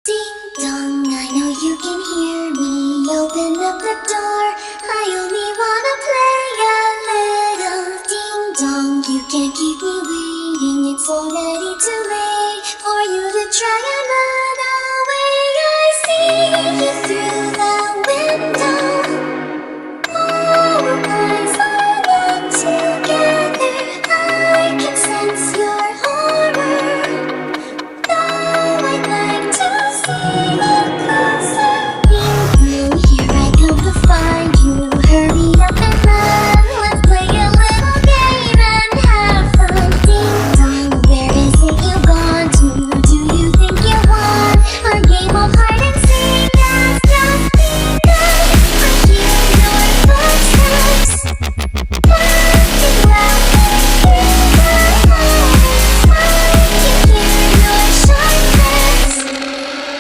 Ding dong, I know you can hear me. Open up the door. I only wanna play a little. Ding dong, you can't keep me waiting. It's already too late for you to try another.